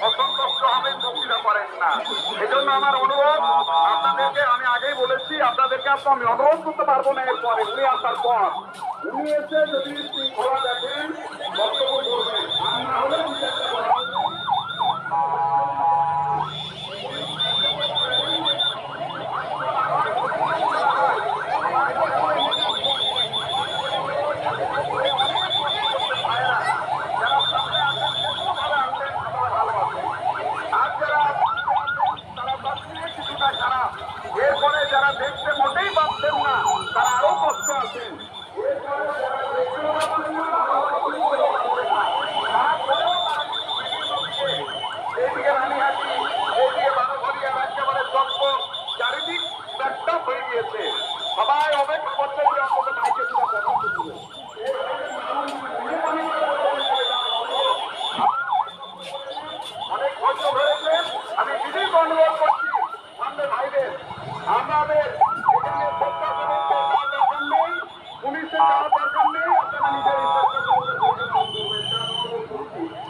অসন্তুষ্ট হবেন, বক্তৃতা করেন না। এই জন্য আমার অনুরোধ আপনাদেরকে, আমি আগেই বলেছি আপনাদেরকে আমি অনুরোধ করতে পারবো না। এরপরে উনি আসার পর উনি এসে যদি শৃঙ্খলা দেখেন বক্তব্য করবেন, আর না হলে এরপরে যারা দেখতে মোটেই পাচ্ছেন না তারা আরো কষ্ট আছেন। এইদিকে রানীহাটি, এইদিকে বারোঘরিয়া, একেবারে চটপট চারিদিক একটা হয়ে গিয়েছে। সবাই অপেক্ষা করছে যে অন্তত মাইকে দুটো কথা শুনবে। অনেক ধৈর্য ধরেছেন। আমি বিশেষ অনুরোধ করছি সামনে ভাইদের, আমাদের এখানে প্রশাসনের দরকার নেই, পুলিশের যাওয়ার দরকার নেই। আপনারা নিজের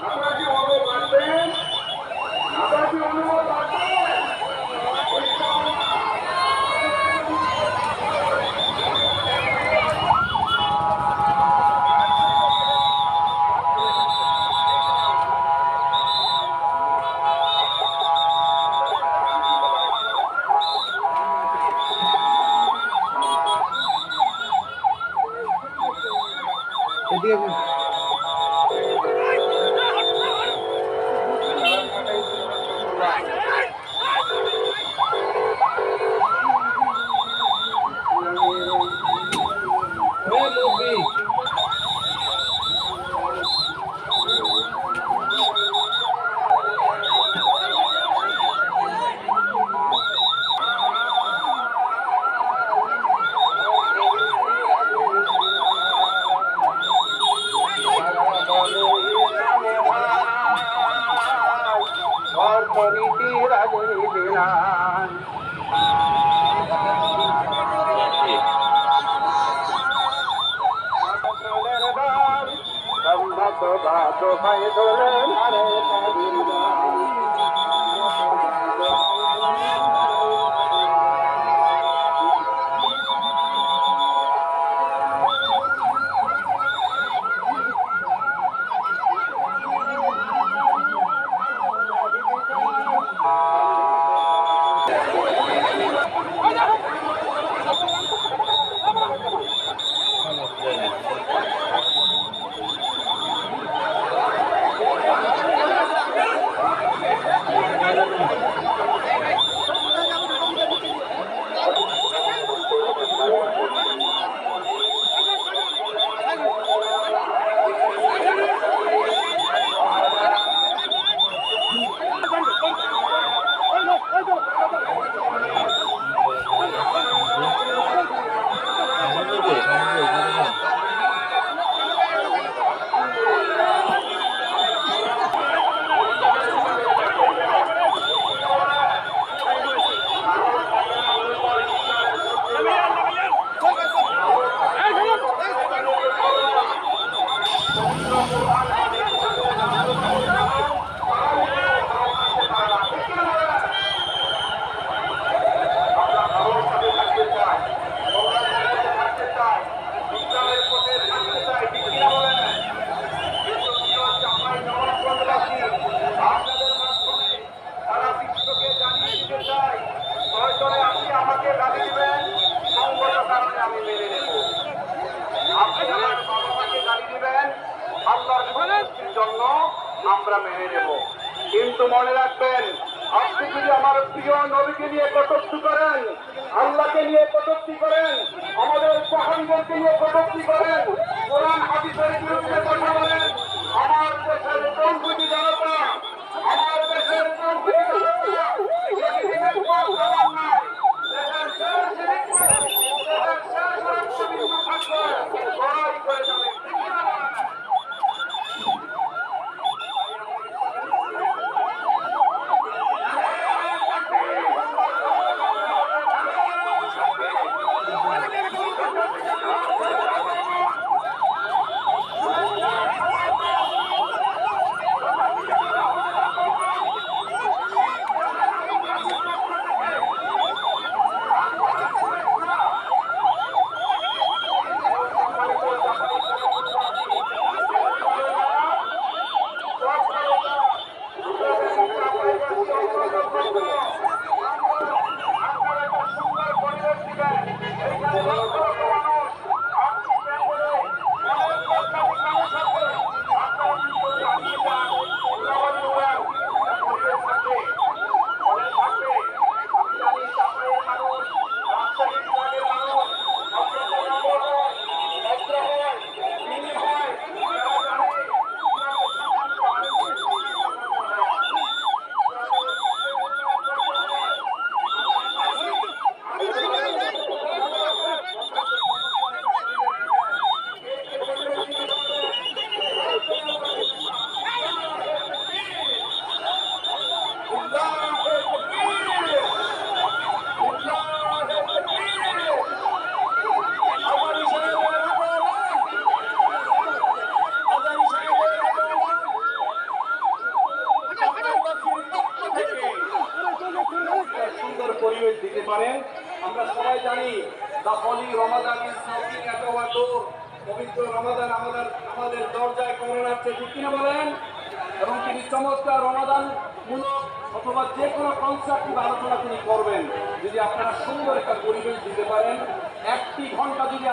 আপনারা কি অনুরোধ রাখবেন? আপনারা কি অনুরোধ রাখবেন? আমরা মেনে নেব, কিন্তু মনে রাখবেন আপনি যদি আমার প্রিয় নবীকে নিয়ে কটূক্তি করেন, আল্লাহকে নিয়ে কটূক্তি করেন, আমাদের সাহাবীদেরকে নিয়ে কটূক্তি করেন, কোরআন হাদিসের বিরুদ্ধে কথা বলেন, আমার দেশের তৌহিদি জনতা, আমার দেশের তৌহিদি জনতা আমরা সবাই জানি the holy Ramadan is knocking at our door. পবিত্র রমাদান আমাদের দরজায় কবর রাখছে, ঠিক কিনা বলেন? এবং তিনি চমৎকার রমাদান মূলক অথবা যে কোনো কনস্ট্রাকটিভ আলোচনা তিনি করবেন। যদি আপনারা সুন্দর একটা পরিবেশ দিতে পারেন, 1টি ঘন্টা যদি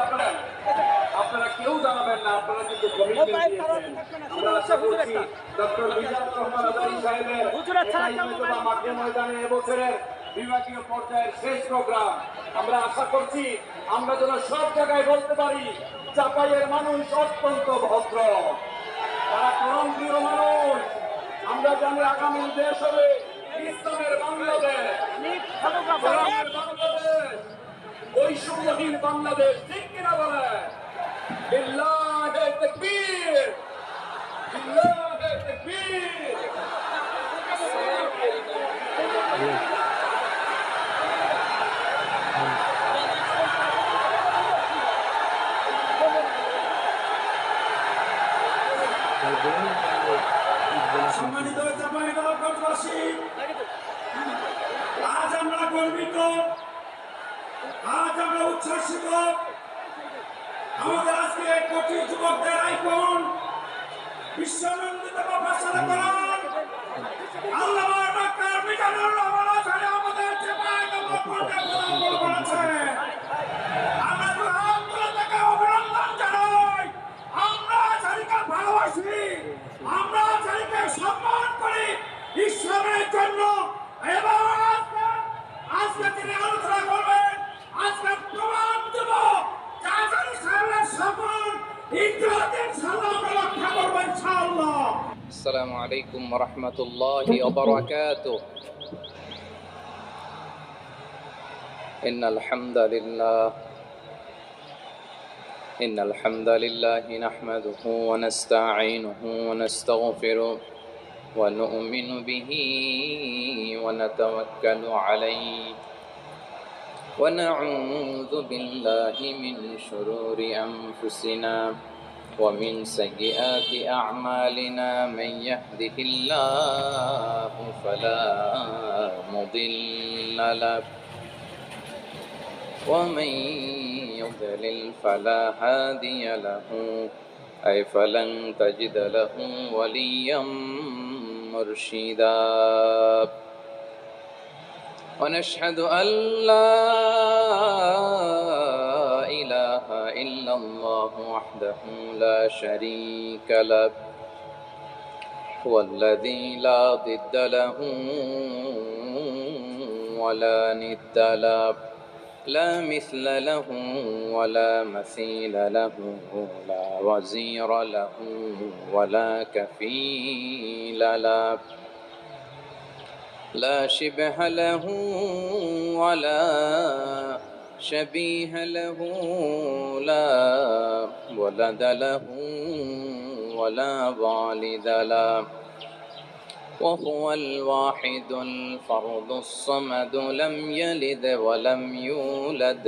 আপনারা কেউ জানাবেন না, আপনারা কিন্তু কমিটমেন্ট দিয়েছেন। আমরা আশা করছি ডক্টর মিজানুর রহমান আজাদী সাহেবের মাঠে ময়দানে এবছরের বিভাগীয় পর্যায়ের শেষ প্রোগ্রাম। আমরা আশা করছি আমরা যেন সব জায়গায় বলতে পারি চাপাইয়ের মানুষ অত্যন্ত ভদ্র, তারা প্রিয় মানুষ। আমরা জানি আগামী দেশ হবে ইসলামের বাংলাদেশ, ইসলামের বাংলাদেশ, বৈষম্যহীন বাংলাদেশ, ঠিক কিনা বলে? লিল্লাহি তাকবীর, লিল্লাহি তাকবীর। সম্মানিত চাঁপাইনবাবগঞ্জবাসী, আজ আমরা গর্বিত, আজ আমরা উচ্ছ্বাসিত। আমাদের আজকে কোটি যুবকদের আইকন বিশ্বনন্দিত প্রফেসর কোরআন আল্লামা ডক্টর মিজানুর রহমান আজাদী আমাদের চাঁপাইনবাবগঞ্জে পদার্পণ করেছেন। আমরা আন্দোলন থেকে অভিনন্দন জানাই। আমরা আজাদীকে ভালোবাসি, আমরা আজাদীকে সম্মান করি ইসলামের জন্য। এবং আজকে তিনি আলোচনা করবেন, আজকে প্রমাণ দেব আজাদী সাহেবের সম্মান ইনশাআল্লাহ আমরা রক্ষা করবো ইনশাআল্লাহ। আসসালামু আলাইকুম ওয়া রাহমাতুল্লাহি ওয়া বারাকাতুহু। ইন্নাল হামদালিল্লাহি নাহমাদুহু ওয়া নাস্তাঈনুহু ওয়া নাস্তাগফিরুহু ওয়া নু'মিনু বিহি ওয়া নাতাওয়াক্কালু আলাইহি ওয়া না'উযু বিল্লাহি মিন শুরুরি আনফুসিনা ومن سيئات أعمالنا من يهده الله فلا مضل له ومن يضلل فلا هادي له أي فلن تجد له وليا مرشدا ونشهد أن لا إله إلا الله وحده لا شريك له هو الذي لا ضد له ولا ند له لا مثل له ولا مثيل له لا وزير له ولا كفيل له لا شبه له ولا شبيه له لا ولد له ولا والد له وهو الواحد الفرد الصمد لم يلد ولم يولد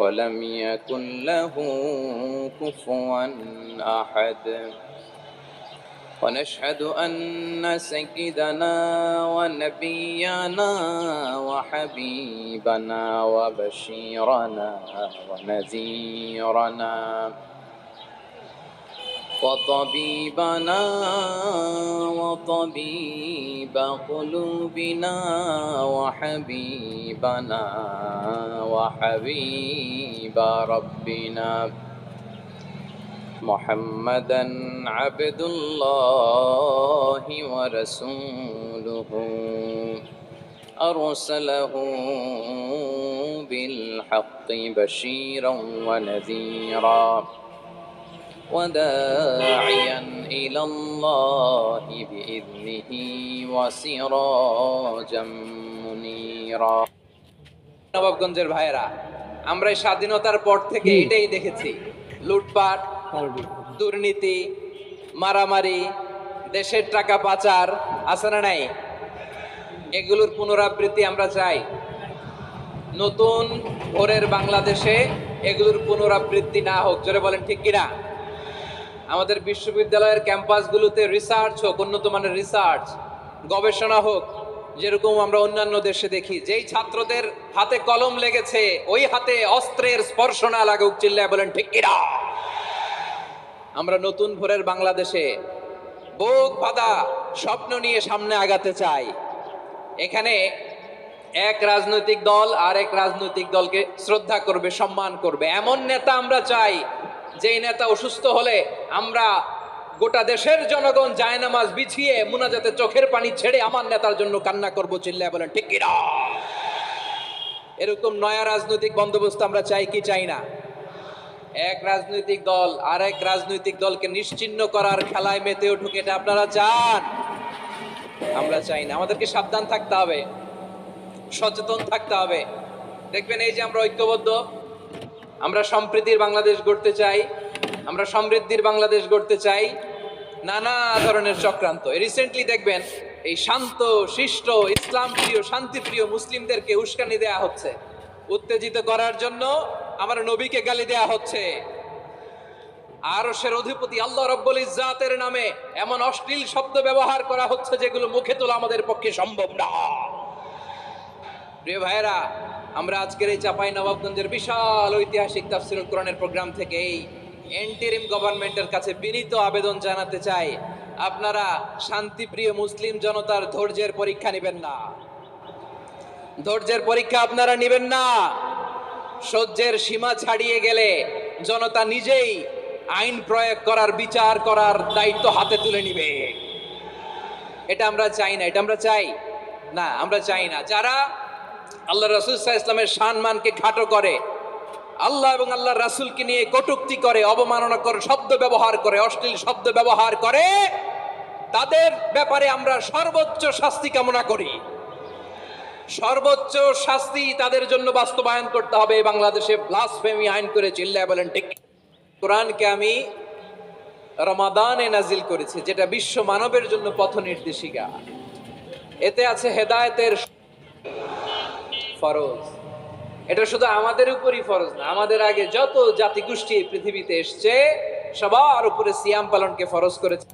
ولم يكن له كفوا أحد ونشهد أن سيدنا ونبينا وحبيبنا وبشيرنا ونذيرنا وطبيبنا وطبيب قلوبنا وحبيبنا وحبيب ربنا محمدا عبد الله ورسوله أرسله بالحق بشيرا ونذيرا وداعيا إلى الله بإذنه وسراجا منيرا। নবাবগঞ্জের ভাইয়েরা, আমরা স্বাধীনতার পর থেকে এটাই দেখেছি, লুটপাট, দুর্নীতি, মারামারি, দেশের টাকা পাচার আছে না নাই? এগুলোর পুনরাবৃত্তি আমরা চাই। নতুন ভোরের বাংলাদেশে এগুলোর পুনরাবৃত্তি না হোক, জোরে বলেন ঠিক কিনা? আমাদের বিশ্ববিদ্যালয়ের ক্যাম্পাসগুলোতে রিসার্চ হোক, উন্নত মানের রিসার্চ, গবেষণা হোক, যেরকম আমরা অন্যান্য দেশে দেখি, যেই ছাত্রদের হাতে কলম লেগেছে ওই হাতে অস্ত্রের স্পর্শ না লাগুক, চিল্লায় বলেন ঠিক কিনা। আমরা নতুন ভোরের বাংলাদেশে বুক বাঁধা স্বপ্ন নিয়ে সামনে আগাতে চাই। এখানে এক রাজনৈতিক দল আর এক রাজনৈতিক দলকে শ্রদ্ধা করবে, সম্মান করবে, এমন নেতা আমরা চাই যেই নেতা অসুস্থ হলে আমরা গোটা দেশের জনগণ জায়নামাজ বিছিয়ে মুনাজাতে চোখের পানি ছেড়ে আমার নেতার জন্য কান্না করব, চিল্লায় বলেন ঠিক কিনা। এরকম নয়া রাজনৈতিক বন্দোবস্ত আমরা চাই কি চাই না? এক রাজনৈতিক দল আর এক রাজনৈতিক দলকে নিশ্চিহ্ন করার খেলায় মেতে উঠুক, এটা আপনারা চান? আমরা চাই না। আমাদেরকে সাবধান থাকতে হবে, সচেতন থাকতে হবে। দেখবেন এই যে আমরা ঐক্যবদ্ধ, আমরা সম্প্রীতির বাংলাদেশ গড়তে চাই, আমরা সমৃদ্ধির বাংলাদেশ গড়তে চাই, নানা ধরনের চক্রান্ত। রিসেন্টলি দেখবেন এই শান্ত শিষ্ট ইসলাম প্রিয় শান্তিপ্রিয় মুসলিমদেরকে উস্কানি দেয়া হচ্ছে, উত্তেজিত করার জন্য আমার নবীকে গালি দেয়া হচ্ছে। আরশের অধিপতি আল্লাহ রব্বুল ইজ্জাতের নামে এমন অশ্লীল শব্দ ব্যবহার করা হচ্ছে যেগুলো মুখে তোলা আমাদের পক্ষে সম্ভব না। প্রিয় ভাইয়েরা, আমরা আজকের এই চাঁপাইনবাবগঞ্জের বিশাল ঐতিহাসিক তাফসীরুল কোরআনের প্রোগ্রাম থেকে এই এন্টিরিম গভর্নমেন্টের কাছে বিনীত আবেদন জানাতে চাই, আপনারা শান্তিপ্রিয় মুসলিম জনতার ধৈর্যের পরীক্ষা নেবেন না। ধৈর্যের পরীক্ষা আপনারা নেবেন না। সহ্যের সীমা ছাড়িয়ে গেলে জনতা নিজেই আইন প্রয়োগ করার, বিচার করার দায়িত্ব হাতে তুলে নিবে। এটা আমরা চাই না, এটা আমরা চাই না, আমরা চাই না। যারা আল্লাহ রাসূল সাল্লাল্লাহু আলাইহি ওয়াসাল্লামের সম্মানকে খাটো করে, আল্লাহ এবং আল্লাহর রাসূলকে নিয়ে কটূক্তি করে, অবমাননাকর শব্দ ব্যবহার করে, অশ্লীল শব্দ ব্যবহার করে, তাদের ব্যাপারে আমরা সর্বোচ্চ শাস্তি কামনা করি। সর্বোচ্চ শাস্তি তাদের জন্য বাস্তবায়ন করতে হবে। বাংলাদেশে ব্লাসফেমি আইন করে, চিল্লায় বলেন ঠিক। কোরআনকে আমি রমাদানে নাজিল করেছি, যেটা বিশ্ব মানবের জন্য পথ নির্দেশিকা। এতে আছে হেদায়েতের ফরজ। এটা শুধু আমাদের উপরই ফরজ না, আমাদের আগে যত জাতিগোষ্ঠী এই পৃথিবীতে এসছে সবার উপরে সিয়াম পালনকে ফরজ করেছে।